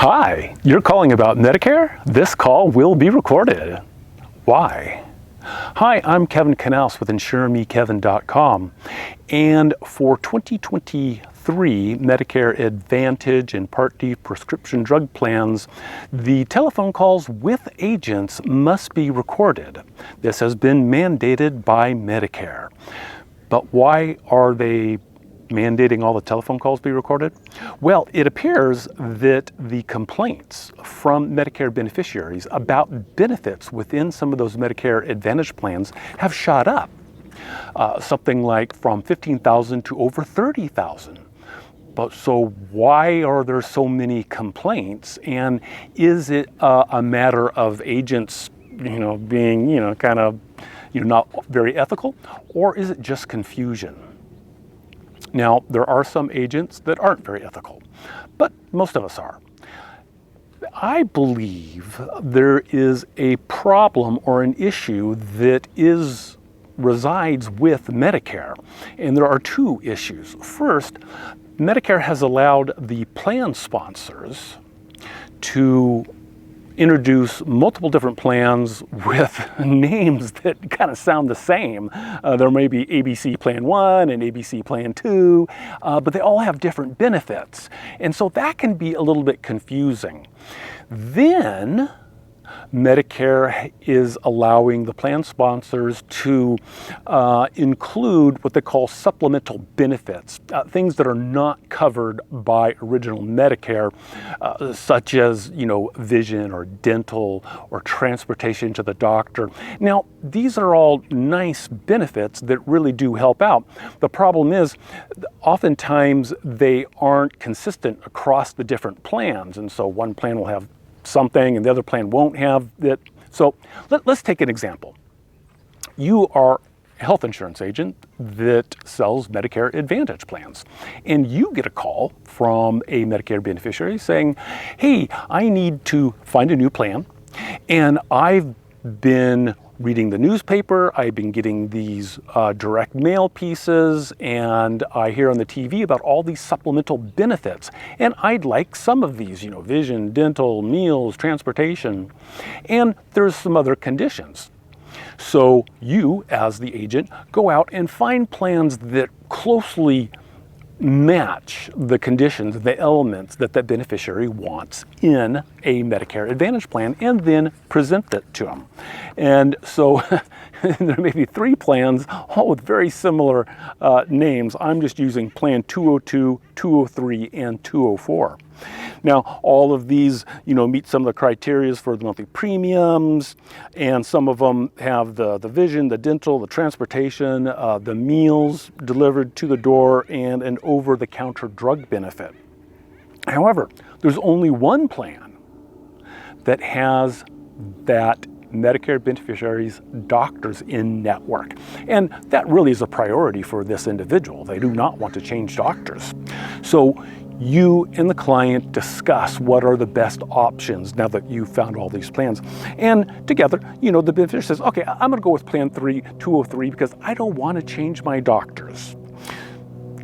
Hi, you're calling about Medicare? This call will be recorded. Why? Hi, I'm Kevin Knaus with InsureMeKevin.com, and for 2023 Medicare Advantage and Part D prescription drug plans, the telephone calls with agents must be recorded. This has been mandated by Medicare. But why are they mandating all the telephone calls be recorded? Well, it appears that the complaints from Medicare beneficiaries about benefits within some of those Medicare Advantage plans have shot up. Something like from 15,000 to over 30,000. But so why are there so many complaints? And is it a matter of agents, being, kind of, not very ethical? Or is it just confusion? Now, there are some agents that aren't very ethical, but most of us are. I believe there is a problem or an issue that resides with Medicare, and there are two issues. First, Medicare has allowed the plan sponsors to introduce multiple different plans with names that kind of sound the same. There may be ABC Plan 1 and ABC Plan 2, but they all have different benefits. And so that can be a little bit confusing. Then Medicare is allowing the plan sponsors to include what they call supplemental benefits, things that are not covered by original Medicare, such as, vision or dental or transportation to the doctor. Now, these are all nice benefits that really do help out. The problem is, oftentimes they aren't consistent across the different plans, and so one plan will have something and the other plan won't have it. So let's take an example. You are a health insurance agent that sells Medicare Advantage plans, and you get a call from a Medicare beneficiary saying, hey, I need to find a new plan, and I've been reading the newspaper, I've been getting these direct mail pieces, and I hear on the TV about all these supplemental benefits. And I'd like some of these, vision, dental, meals, transportation, and there's some other conditions. So you, as the agent, go out and find plans that closely match the conditions, the elements that that beneficiary wants in a Medicare Advantage plan, and then present it to them. And so there may be three plans, all with very similar names. I'm just using Plan 202, 203, and 204. Now, all of these, meet some of the criteria for the monthly premiums, and some of them have the vision, the dental, the transportation, the meals delivered to the door, and an over-the-counter drug benefit. However, there's only one plan that has that Medicare beneficiaries' doctors in network. And that really is a priority for this individual. They do not want to change doctors. So you and the client discuss what are the best options now that you've found all these plans. And together, the beneficiary says, okay, I'm gonna go with Plan 203 because I don't wanna change my doctors.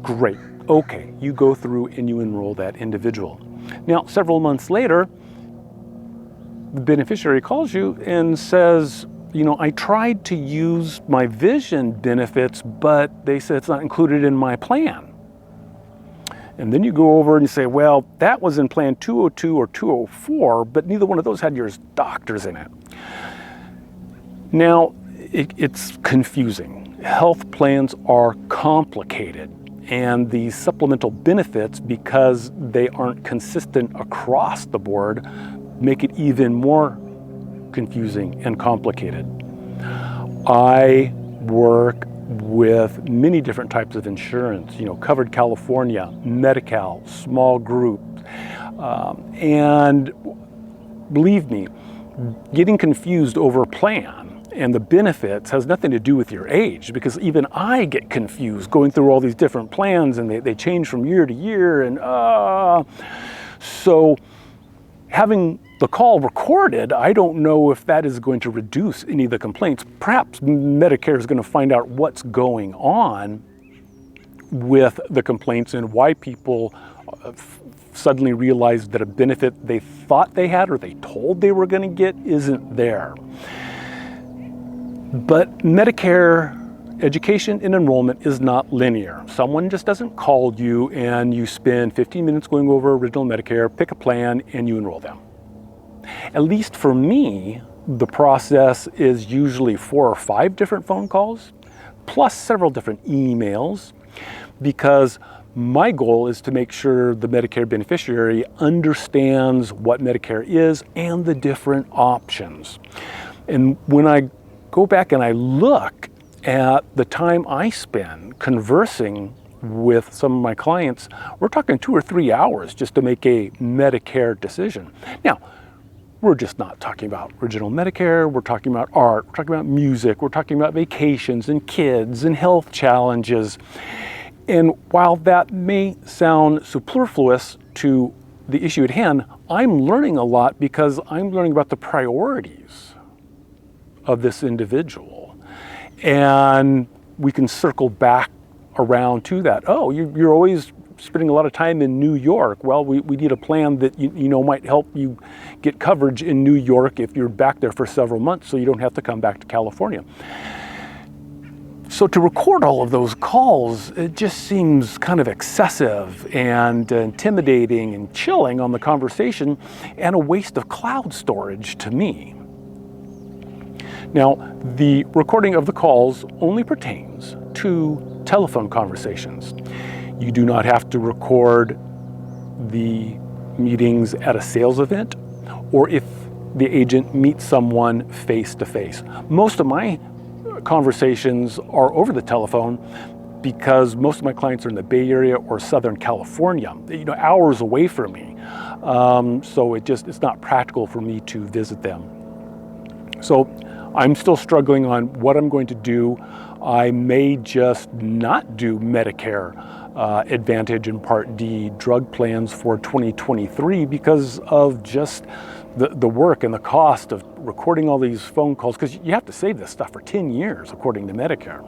Great, okay, you go through and you enroll that individual. Now, several months later, the beneficiary calls you and says, I tried to use my vision benefits, but they said it's not included in my plan. And then you go over and you say, well, that was in Plan 202 or 204, but neither one of those had your doctors in it. Now, it's confusing. Health plans are complicated, and these supplemental benefits, because they aren't consistent across the board, make it even more confusing and complicated. I work with many different types of insurance, Covered California, Medi-Cal, small groups, and believe me, getting confused over a plan and the benefits has nothing to do with your age, because even I get confused going through all these different plans, and they change from year to year, and so having the call recorded, I don't know if that is going to reduce any of the complaints. Perhaps Medicare is going to find out what's going on with the complaints and why people suddenly realized that a benefit they thought they had or they told they were going to get isn't there. But Medicare education and enrollment is not linear. Someone just doesn't call you and you spend 15 minutes going over original Medicare, pick a plan, and you enroll them. At least for me, the process is usually 4 or 5 different phone calls, plus several different emails, because my goal is to make sure the Medicare beneficiary understands what Medicare is and the different options. And when I go back and I look at the time I spend conversing with some of my clients, we're talking 2 or 3 hours just to make a Medicare decision. Now, we're just not talking about original Medicare, we're talking about art, we're talking about music, we're talking about vacations and kids and health challenges. And while that may sound superfluous to the issue at hand, I'm learning a lot because I'm learning about the priorities of this individual. And we can circle back around to that. Oh, you're always spending a lot of time in New York. Well, we need a plan that you know might help you get coverage in New York if you're back there for several months, so you don't have to come back to California. So to record all of those calls, it just seems kind of excessive and intimidating and chilling on the conversation, and a waste of cloud storage to me. Now, the recording of the calls only pertains to telephone conversations. You do not have to record the meetings at a sales event or if the agent meets someone face to face. Most of my conversations are over the telephone because most of my clients are in the Bay Area or Southern California, hours away from me. So it's not practical for me to visit them. So I'm still struggling on what I'm going to do. I may just not do Medicare Advantage and Part D drug plans for 2023 because of just the work and the cost of recording all these phone calls, because you have to save this stuff for 10 years according to Medicare.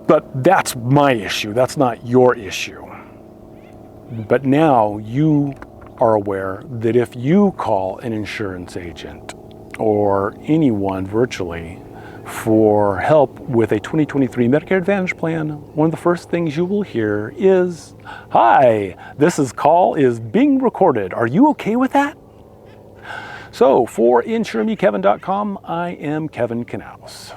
But that's my issue, that's not your issue. But now you are aware that if you call an insurance agent or anyone virtually for help with a 2023 Medicare Advantage plan, one of the first things you will hear is, "Hi, this call is being recorded. Are you okay with that?" So for InsureMeKevin.com, I am Kevin Knaus.